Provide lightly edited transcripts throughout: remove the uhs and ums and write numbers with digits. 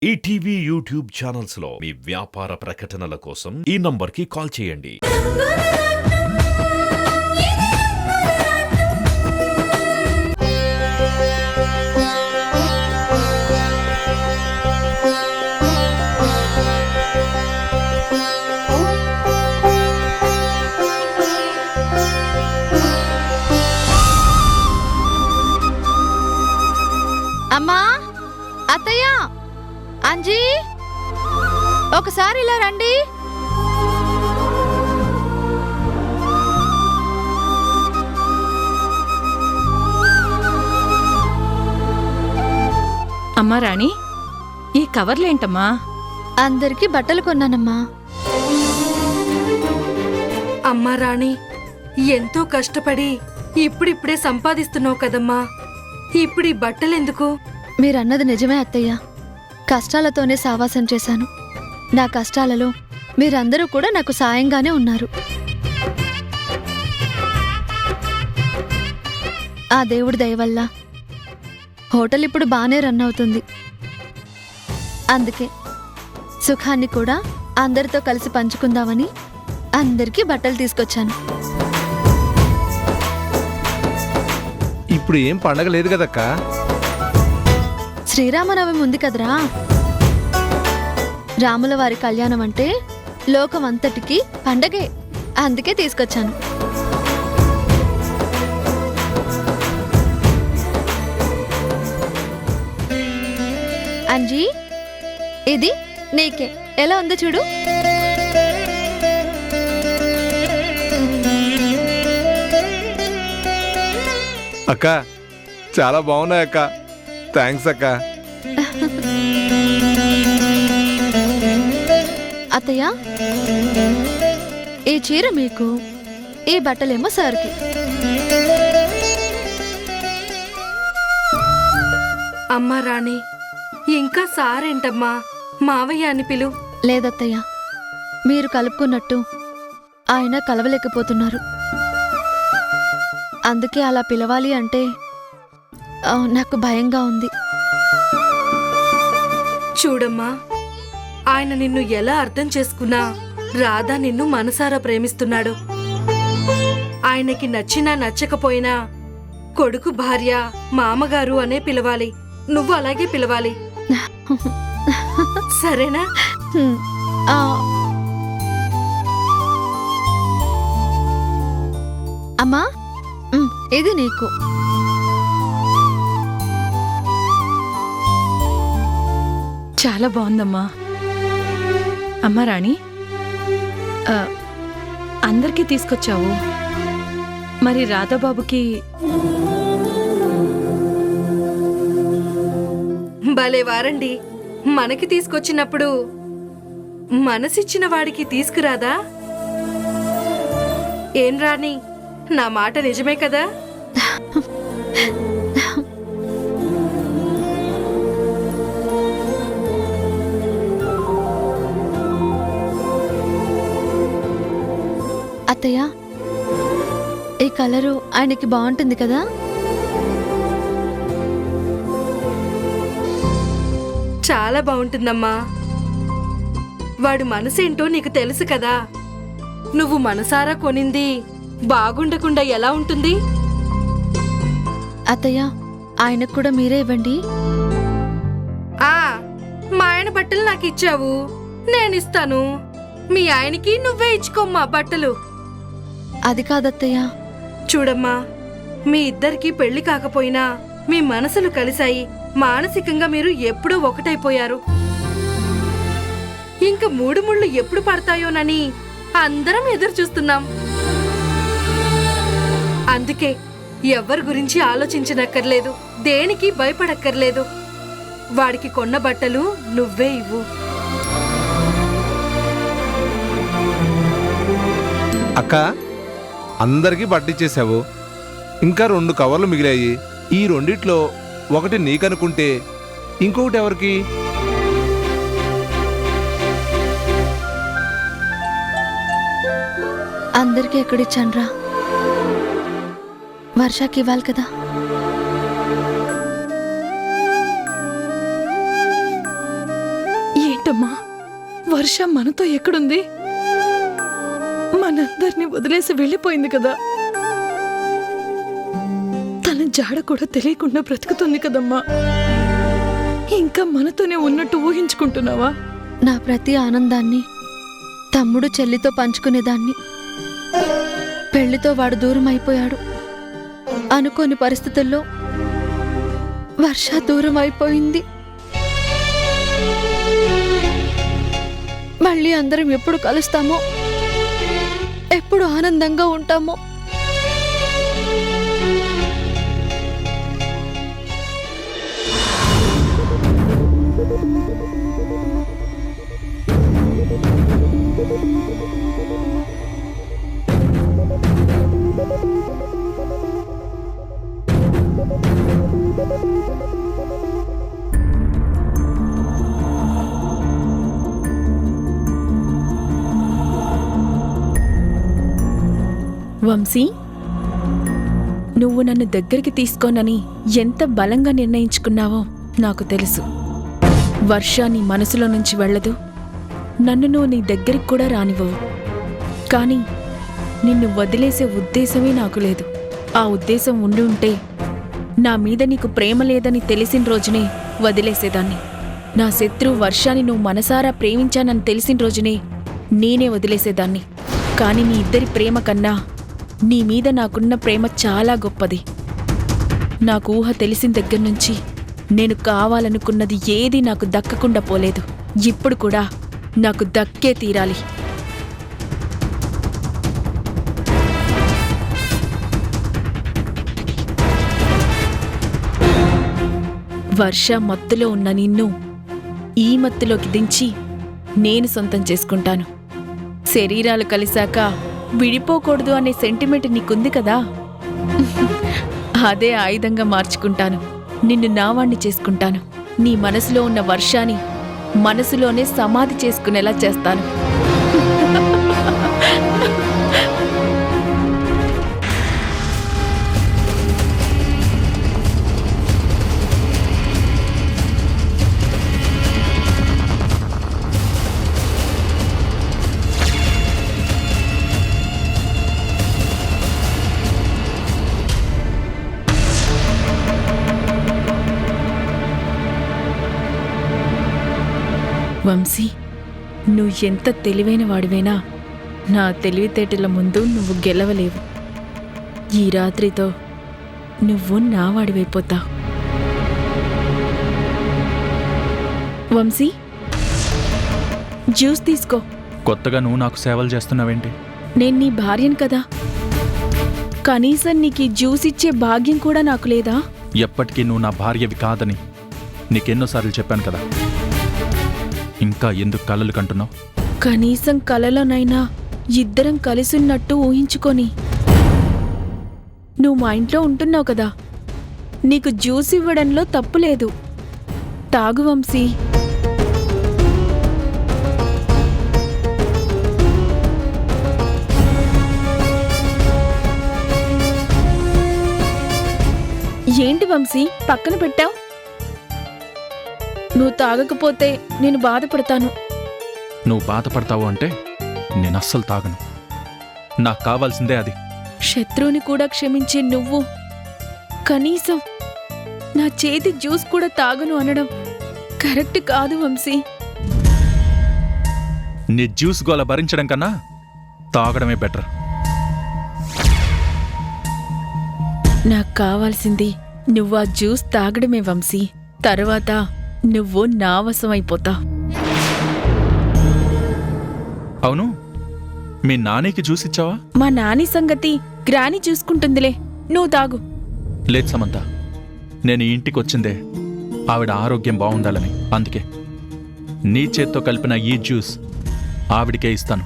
ETV YouTube channels లో మీ వ్యాపార ప్రకటనల కోసం ఈ నంబర్కి కాల్ చేయండి. అమ్మా, అత్తయ్య, అంజీ, ఒకసారి ఇలా రండి. అమ్మా రాణి, ఈ కవర్లేంటమ్మా? అందరికి బట్టలు కొన్నానమ్మా. అమ్మా రాణి, ఎంతో కష్టపడి ఇప్పుడిప్పుడే సంపాదిస్తున్నావు కదమ్మా, ఇప్పుడు ఈ బట్టలెందుకు? మీరన్నది నిజమే అత్తయ్య. కష్టాలతోనే సావాసం చేశాను. నా కష్టాలలో మీరందరూ కూడా నాకు సాయంగానే ఉన్నారు. ఆ దేవుడి దయ వల్ల హోటల్ ఇప్పుడు బాగానే రన్ అవుతుంది. అందుకే సుఖాన్ని కూడా అందరితో కలిసి పంచుకుందామని అందరికీ బట్టలు తీసుకొచ్చాను. ఇప్పుడు ఏం పండగ లేదు కదక్కా? శ్రీరామనవమి ఉంది కదరా. రాముల వారి కళ్యాణం అంటే లోకం అంతటికి పండగే. అందుకే తీసుకొచ్చాను. అంజీ, ఇది నీకే. ఎలా ఉందో చూడు. అక్క, చాలా బాగున్నాయి అక్క. థ్యాంక్స్ అక్క. అత్తయ్య, ఈ చీర మీకు, ఈ బట్టలేమో సార్కి. అమ్మా రాణి, ఇంకా సారేంటమ్మా, మావయ్య అని పిలు. లేదత్తయ్య, మీరు కలుపుకున్నట్టు ఆయన కలవలేకపోతున్నారు. అందుకే అలా పిలవాలి అంటే నాకు భయంగా ఉంది. చూడమ్మా, ఆయన నిన్ను ఎలా అర్థం చేసుకున్నా రాధా నిన్ను మనసారా ప్రేమిస్తున్నాడు. ఆయనకి నచ్చినా నచ్చకపోయినా కొడుకు, భార్య, మామగారు అనే పిలవాలి. నువ్వు అలాగే పిలవాలి, సరేనా? అమ్మా, ఇది నీకు. చాలా బాగుందమ్మా. అమ్మా రాణి, అందరికీ తీసుకొచ్చావు, మరి రాధాబాబుకి? భలే వారండి, మనకి తీసుకొచ్చినప్పుడు మనసిచ్చిన వాడికి తీసుకురాదా? ఏం రాణి, నా మాట నిజమే కదా? అత్తయ్య, ఈ కలరు ఆయనకి బాగుంటుంది కదా? చాలా బాగుంటుందమ్మా. వాడు మనసేంటో నీకు తెలుసు కదా. నువ్వు మనసారా కొనింది బాగుండకుండా ఎలా ఉంటుంది? అత్తయ్య, ఆయనకు కూడా మీరే ఇవ్వండి. మా ఆయన బట్టలు నాకు ఇచ్చావు, నేనిస్తాను. మీ ఆయనకి నువ్వే ఇచ్చుకోమ్మా బట్టలు. అది కాదత్తయ్య. చూడమ్మా, మీ ఇద్దరికి పెళ్లి కాకపోయినా మీ మనసులు కలిశాయి. మానసికంగా మీరు ఎప్పుడూ ఒకటైపోయారు. ఇంక మూడు ముళ్ళు ఎప్పుడు పడతాయోనని అందరం ఎదురు చూస్తున్నాం. అందుకే ఎవరి గురించి ఆలోచించనక్కర్లేదు, దేనికి భయపడక్కర్లేదు. వాడికి కొన్న బట్టలు నువ్వే ఇవ్వు. అక్క, అందరికీ బట్టిచ్చేసావు. ఇంకా 2 కవర్లు మిగిలాయి. ఈ రెండిట్లో ఒకటి నీకనుకుంటే ఇంకొకటి ఎవరికి? అందరికీ ఎక్కడిచ్చాన్రా? వర్షాకి ఇవ్వాలి కదా. ఏంటమ్మా, వర్ష మనతో ఎక్కడుంది? మనందరినీ వదిలేసి వెళ్ళిపోయింది కదా. తన జాడ కూడా తెలియకుండా బ్రతుకుతుంది కదమ్మా. ఇంకా మనతోనే ఉన్నట్టు ఊహించుకుంటున్నావా? నా ప్రతి ఆనందాన్ని తమ్ముడు చెల్లితో పంచుకునేదాన్ని. పెళ్లితో వాడు దూరం అయిపోయాడు. అనుకోని పరిస్థితుల్లో వర్ష దూరం అయిపోయింది. మళ్ళీ అందరం ఎప్పుడు కలుస్తామో, ఎప్పుడు ఆనందంగా ఉంటామో. వంశీ, నువ్వు నన్ను దగ్గరికి తీసుకోనని ఎంత బలంగా నిర్ణయించుకున్నావో నాకు తెలుసు. వర్ష నీ మనసులో నుంచి వెళ్ళదు, నన్ను నువ్వు నీ దగ్గరికి కూడా రానివ్వవు. కానీ నిన్ను వదిలేసే ఉద్దేశమే నాకు లేదు. ఆ ఉద్దేశం ఉండి ఉంటే నా మీద నీకు ప్రేమ లేదని తెలిసిన రోజునే వదిలేసేదాన్ని. నా శత్రువు వర్షాన్ని నువ్వు మనసారా ప్రేమించానని తెలిసిన రోజునే నేనే వదిలేసేదాన్ని. కానీ మీ ఇద్దరి ప్రేమ కన్నా నీ మీద నాకున్న ప్రేమ చాలా గొప్పది. నాకు ఊహ తెలిసిన దగ్గర నుంచి నేను కావాలనుకున్నది ఏదీ నాకు దక్కకుండా పోలేదు. ఇప్పుడు కూడా నాకు దక్కే తీరాలి. వర్ష మత్తులో ఉన్న నిన్ను ఈ మత్తులోకి దించి నేను సొంతం చేసుకుంటాను. శరీరాలు కలిశాక విడిపోకూడదు అనే సెంటిమెంట్ నీకుంది కదా, అదే ఆయుధంగా మార్చుకుంటాను. నిన్ను నావాణ్ణి చేసుకుంటాను. నీ మనసులో ఉన్న వర్షాన్ని మనసులోనే సమాధి చేసుకునేలా చేస్తాను. వంశీ, నువ్వు ఎంత తెలివైన వాడివైనా నా తెలివితేటల ముందు నువ్వు గెలవలేవు. ఈ రాత్రితో నువ్వు నా వాడివైపోతావు. వంశీ, జ్యూస్ తీసుకో. కొత్తగా నువ్వు నాకు సేవలు చేస్తున్నావేంటి? నేను నీ భార్యను కదా, కనీసం నీకు ఈ జ్యూస్ ఇచ్చే భాగ్యం కూడా నాకు లేదా? ఎప్పటికీ నువ్వు నా భార్యవి కాదని నీకెన్నోసార్లు చెప్పాను కదా. ఇంకా ఎందుకు కలలు కంటున్నావు? కనీసం కలలోనైనా ఇద్దరం కలిసున్నట్టు ఊహించుకొని. నువ్వు మా ఇంట్లో ఉంటున్నావు కదా, నీకు జ్యూస్ ఇవ్వడంలో తప్పులేదు. తాగు వంశీ. ఏంటి వంశీ పక్కన పెట్టావు? నువ్వు తాగకపోతే నేను బాధపడతాను. నువ్వు బాధపడతావు అంటే నేను అస్సలు తాగను. నాకు కావాల్సిందే అది. శత్రువుని కూడా క్షమించే నువ్వు కనీసం నా చేతి జ్యూస్ కూడా తాగను అనడం కరెక్ట్ కాదు వంశీ. నీ జ్యూస్ గోల భరించడం కన్నా తాగడమే బెటర్. నాకు కావాల్సింది నువ్వు ఆ జ్యూస్ తాగడమే వంశీ. తర్వాత నువ్వు నా వశమైపోతావు. అవును, మీ నాన్నకి జ్యూస్ ఇచ్చావా? మా నాని సంగతి గ్రాని చూసుకుంటుందిలే, నువ్వు తాగు. లేదు సమంత, నేను ఈ ఇంటికి వచ్చిందే ఆవిడ ఆరోగ్యం బాగుండాలని. అందుకే నీ చేత్తో కలిపిన ఈ జ్యూస్ ఆవిడికే ఇస్తాను.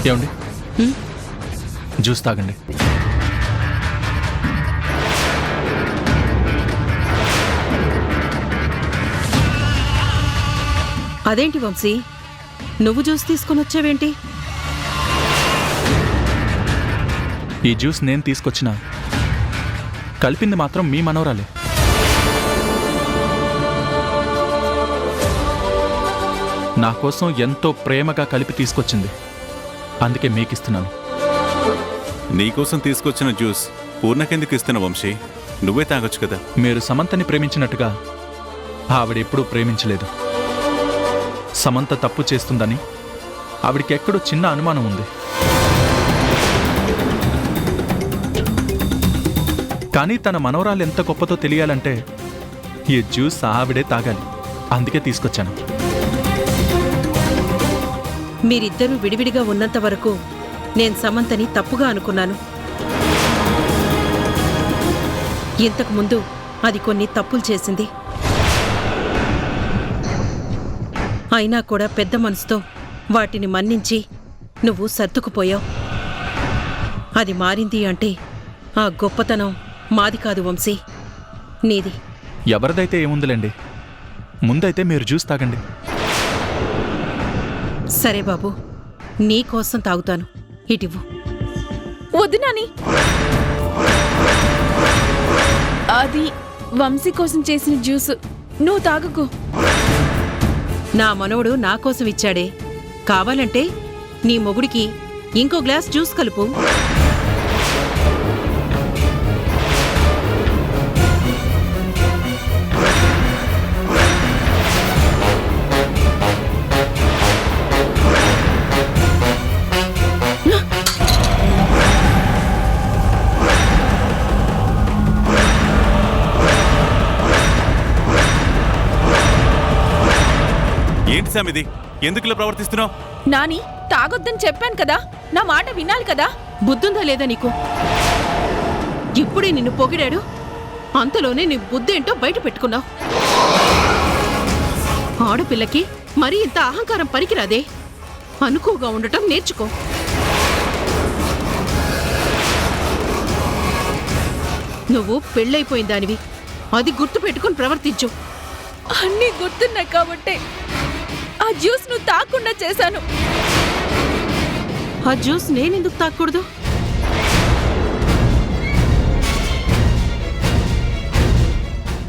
ఏమండి, జ్యూస్ తాగండి. అదేంటి వంశీ, నువ్వు జ్యూస్ తీసుకుని వచ్చావేంటి? ఈ జ్యూస్ నేను తీసుకొచ్చినా కలిపింది మాత్రం మీ మనవరాలే. నా కోసం ఎంతో ప్రేమగా కలిపి తీసుకొచ్చింది, అందుకే మీకిస్తున్నాను. నీకోసం తీసుకొచ్చిన జ్యూస్ పూర్ణకెందుకు ఇస్తున్న వంశీ? నువ్వే తాగొచ్చు కదా. మీరు సమంతని ప్రేమించినట్టుగా ఆవిడెప్పుడూ ప్రేమించలేదు. సమంత తప్పు చేస్తుందని ఆవిడికి ఎక్కడో చిన్న అనుమానం ఉంది. కానీ తన మనవరాలు ఎంత గొప్పతో తెలియాలంటే ఈ జ్యూస్ ఆవిడే తాగాలి, అందుకే తీసుకొచ్చాను. మీరిద్దరూ విడివిడిగా ఉన్నంత వరకు నేను సమంతని తప్పుగా అనుకున్నాను. ఇంతకు ముందు అది కొన్ని తప్పులు చేసింది. అయినా కూడా పెద్ద మనసుతో వాటిని మన్నించి నువ్వు సర్దుకుపోయావు. అది మారింది అంటే ఆ గొప్పతనం మాది కాదు వంశీ, నీది. ఎవరిదైతే ఏముందిలేండి, ముందైతే మీరు జ్యూస్ తాగండి. సరే బాబు, నీకోసం తాగుతాను, ఇటివ్వు. వద్దు నాని, అది వంశీ కోసం చేసిన జ్యూస్, నువ్వు తాగకు. నా మనవడు నా కోసం ఇచ్చాడే, కావాలంటే నీ మొగుడికి ఇంకో గ్లాస్ జ్యూస్ కలుపు. ఏంటి సామ్ ఇది? ఎందుకు ఇలా ప్రవర్తిస్తున్నావు? నాని, తాగొద్దని చెప్పాను కదా, నా మాట వినాలి కదా. బుద్ధుందా లేదా నీకు? ఇప్పుడే నిన్ను పొగిడాడు, అంతలోనే నీ బుద్ధేంటో బయట పెట్టుకున్నావు. ఆడపిల్లకి మరీ ఇంత అహంకారం పనికిరాదే. అనుకువగా ఉండటం నేర్చుకో. నువ్వు పెళ్ళైపోయిన దానివి, అది గుర్తు పెట్టుకుని ప్రవర్తించు. అన్నీ గుర్తున్నాయి కాబట్టే ఆ జ్యూస్ నువ్వు తాగకుండా చేశాను. ఆ జ్యూస్ నేనెందుకు తాగకూడదు?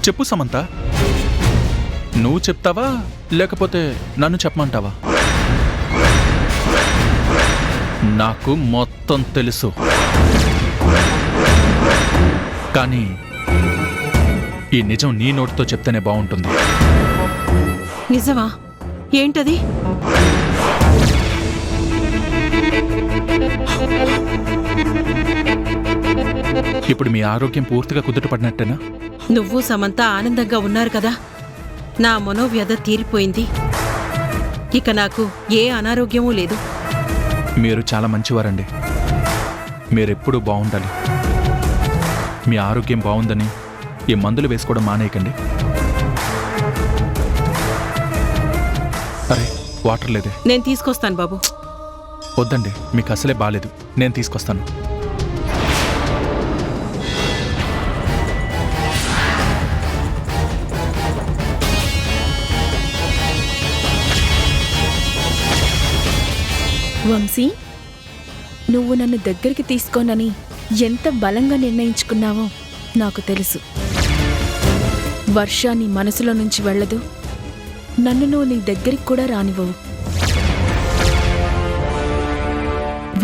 చెప్పు సమంత, నువ్వు చెప్తావా లేకపోతే నన్ను చెప్పమంటావా? నాకు మొత్తం తెలుసు, కానీ ఈ నిజం నీ నోటితో చెప్తేనే బాగుంటుంది. నిజమా? ఏంటది? ఇప్పుడు మీ ఆరోగ్యం పూర్తిగా కుదుటపడినట్టేనా? నువ్వు సమంత ఆనందంగా ఉన్నారు కదా, నా మనోవ్యధ తీరిపోయింది. ఇక నాకు ఏ అనారోగ్యమూ లేదు. మీరు చాలా మంచివారండి. మీరెప్పుడూ బాగుండాలి. మీ ఆరోగ్యం బాగుందని ఈ మందులు వేసుకోవడం మానేయకండి. అరే, వాటర్ లేదే. నేను తీసుకొస్తాను బాబు. వద్దండి, మీకు అసలే బాలేదు, నేను తీసుకొస్తాను. వంశీ, నువ్వు నన్ను దగ్గరికి తీసుకోనని ఎంత బలంగా నిర్ణయించుకున్నావో నాకు తెలుసు. వర్ష నీ మనసులో నుంచి వెళ్ళదు, నన్ను నువ్వు నీ దగ్గరికి కూడా రానివ్వవు.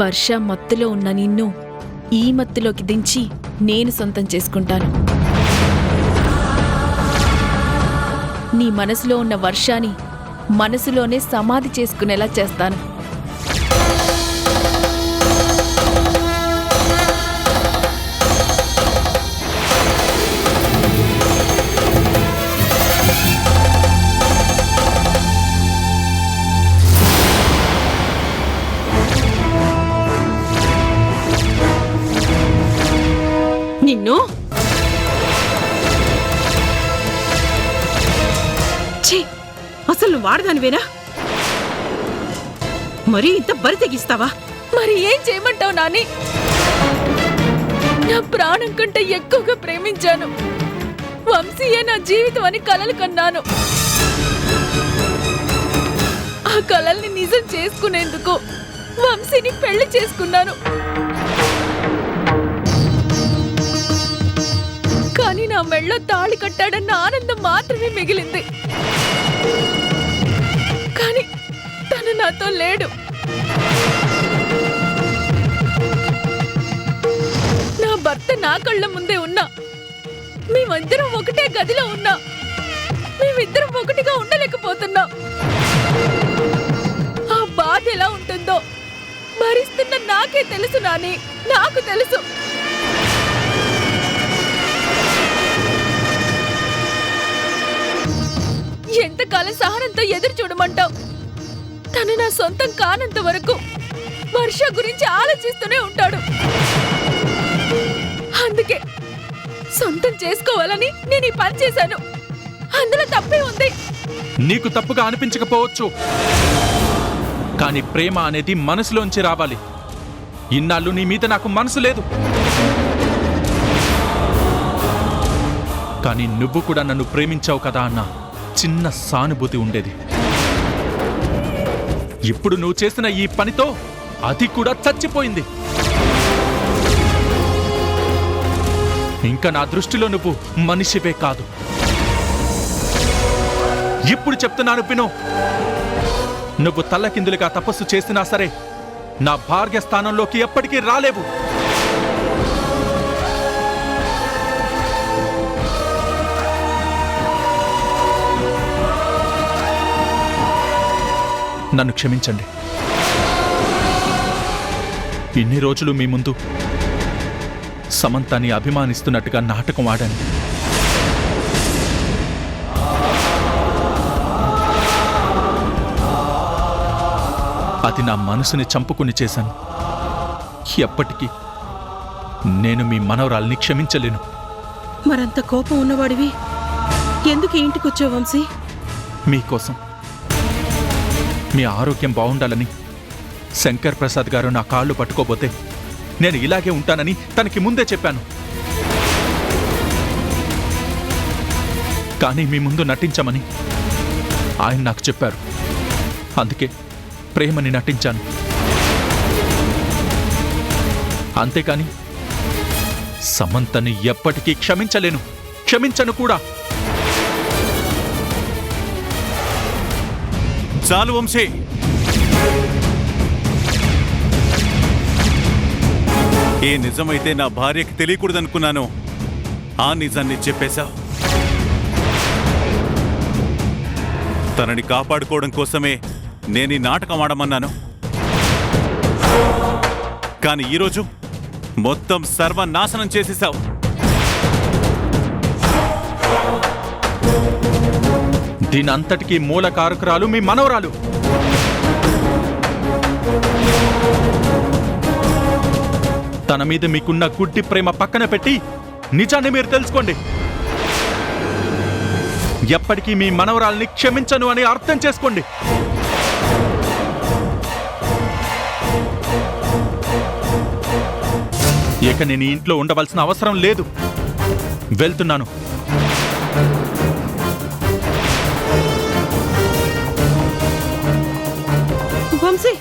వర్ష మత్తులో ఉన్న నిన్ను ఈ మత్తులోకి దించి నేను సొంతం చేసుకుంటాను. నీ మనసులో ఉన్న వర్షాన్ని మనసులోనే సమాధి చేసుకునేలా చేస్తాను. నిన్ను ఛీ, అసలు నువ్వు వాడదానివేనా? మరీ ఇంత బరి తెగిస్తావా? మరి ఏం చేయమంటావు నాని? నా ప్రాణం కంటే ఎక్కువగా ప్రేమించాను. వంశీయే నా జీవితం అని కలలు కన్నాను. కలల్ని నిజం చేసుకునేందుకు వంశీని పెళ్లి చేసుకున్నాను. కానీ నా మెళ్ళో తాళి కట్టాడన్న ఆనందం మాత్రమే మిగిలింది. కానీ తను నాతో లేడు. నా భర్త నా కళ్ళ ముందే ఉన్నా, మేమిద్దరం ఒకటే గదిలో ఉన్నా, మేమిద్దరం ఒకటిగా ఉండలేకపోతున్నాం. ఆ బాధ ఎలా ఉంటుందో భరిస్తున్న నాకే తెలుసు నాని, నాకు తెలుసు. ఎంతకాలం సహనంతో ఎదురు చూడమంటావు? తను నా సొంతం కానంత వరకు వర్ష గురించి ఆలోచిస్తూనే ఉంటాడు. అందుకే సొంతం చేసుకోవాలని నేను ఈ పని చేశాను. అందులో తప్పే ఉంది. నీకు తప్పుగా అనిపించకపోవచ్చు, కానీ ప్రేమ అనేది మనసులోంచి రావాలి. ఇన్నాళ్ళు నీ మీద నాకు మనసు లేదు, కానీ నువ్వు కూడా నన్ను ప్రేమించావు కదా అన్న చిన్న సానుభూతి ఉండేది. ఇప్పుడు నువ్వు చేసిన ఈ పనితో అది కూడా చచ్చిపోయింది. ఇంకా నా దృష్టిలో నువ్వు మనిషివే కాదు. ఇప్పుడు చెప్తున్నాను విను. నువ్వు తల్లకిందులుగా తపస్సు చేసినా సరే నా భార్య స్థానంలోకి ఎప్పటికీ రాలేవు. నన్ను క్షమించండి. ఇన్ని రోజులు మీ ముందు సమంతాన్ని అభిమానిస్తున్నట్టుగా నాటకం ఆడాను. అది నా మనసుని చంపుకుని చేశాను. ఎప్పటికీ నేను మీ మనవరాల్ని క్షమించలేను. మరంత కోపం ఉన్నవాడివి ఎందుకు ఇంటికొచ్చావు వంశీ? మీకోసం, మీ ఆరోగ్యం బాగుండాలని శంకర్ ప్రసాద్ గారు నా కాళ్ళు పట్టుకోబోతే నేను ఇలాగే ఉంటానని తనకి ముందే చెప్పాను. కానీ మీ ముందు నటించమని ఆయన నాకు చెప్పారు. అందుకే ప్రేమని నటించాను. అంతేకాని సమంతని ఎప్పటికీ క్షమించలేను, క్షమించను కూడా. చాలు వంశీ. ఏ నిజమైతే నా భార్యకి తెలియకూడదనుకున్నాను, ఆ నిజాన్ని చెప్పేశావు. తనని కాపాడుకోవడం కోసమే నేను ఈ నాటకం ఆడమన్నాను. కానీ ఈరోజు మొత్తం సర్వనాశనం చేసేశావు. దీనంతటికీ మూల కారకురాలు మీ మనవరాలు. తన మీద మీకున్న గుడ్డి ప్రేమ పక్కన పెట్టి నిజాన్ని మీరు తెలుసుకోండి. ఎప్పటికీ మీ మనవరాల్ని క్షమించను అని అర్థం చేసుకోండి. ఇక నేను ఈ ఇంట్లో ఉండవలసిన అవసరం లేదు. వెళ్తున్నాను. వంశీ,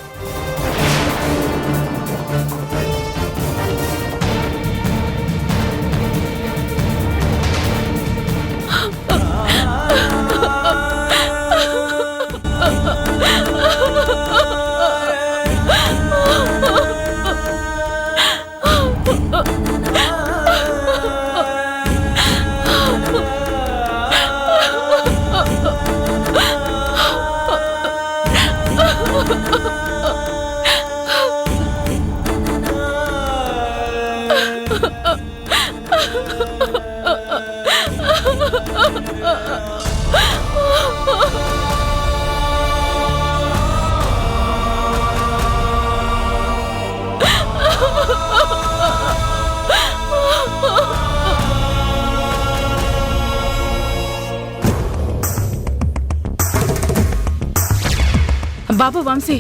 బాబు వంశీ,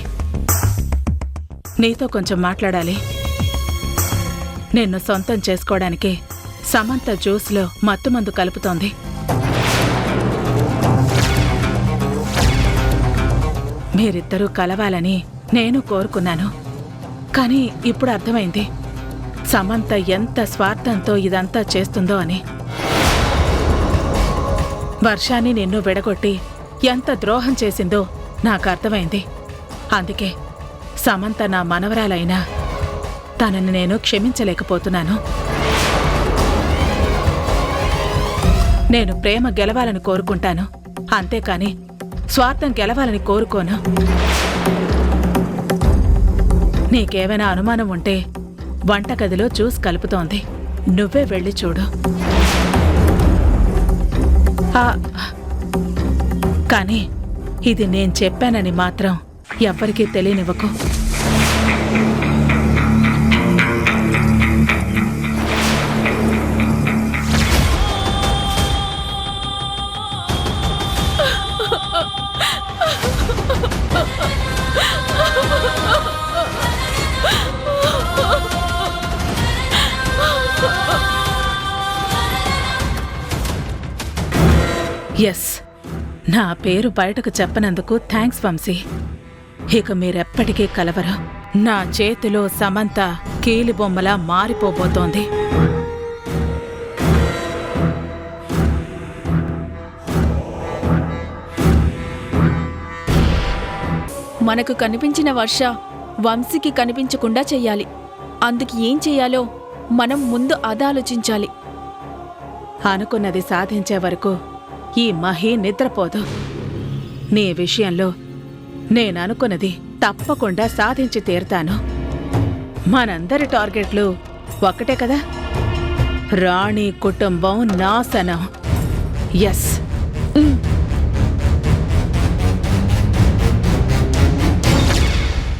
నీతో కొంచెం మాట్లాడాలి. నిన్ను సొంతం చేసుకోవడానికి సమంత జ్యూస్లో మత్తుమందు కలుపుతోంది. మీరిద్దరూ కలవాలని నేను కోరుకున్నాను. కానీ ఇప్పుడు అర్థమైంది సమంత ఎంత స్వార్థంతో ఇదంతా చేస్తుందో అని. వర్షాన్ని నిన్ను విడగొట్టి ఎంత ద్రోహం చేసిందో నాకు అర్థమైంది. అందుకే సమంత నా మనవరాలైనా తనని నేను క్షమించలేకపోతున్నాను. నేను ప్రేమ గెలవాలని కోరుకుంటాను, అంతేకాని స్వార్థం గెలవాలని కోరుకోను. నీకేమైనా అనుమానం ఉంటే వంటగదిలో జ్యూస్ కలుపుతోంది, నువ్వే వెళ్ళి చూడు. కానీ ఇది నేను చెప్పానని మాత్రం ఎవ్వరికీ తెలియనివ్వకు. ఎస్, నా పేరు బయటకు చెప్పనందుకు థ్యాంక్స్ వంశీ. ఇక మీరెప్పటికీ కలవరు. నా చేతిలో సమంత కీలిబొమ్మలా మారిపోబోతోంది. మనకు కనిపించిన వర్ష వంశీకి కనిపించకుండా చెయ్యాలి. అందుకు ఏం చెయ్యాలో మనం ముందు ఆలోచించాలి. అనుకున్నది సాధించే వరకు ఈ మహి నిద్రపోదు. నీ విషయంలో నేననుకున్నది తప్పకుండా సాధించి తీరుతాను. మనందరి టార్గెట్లు ఒక్కటే కదా, రాణి కుటుంబం నాశనం. ఎస్,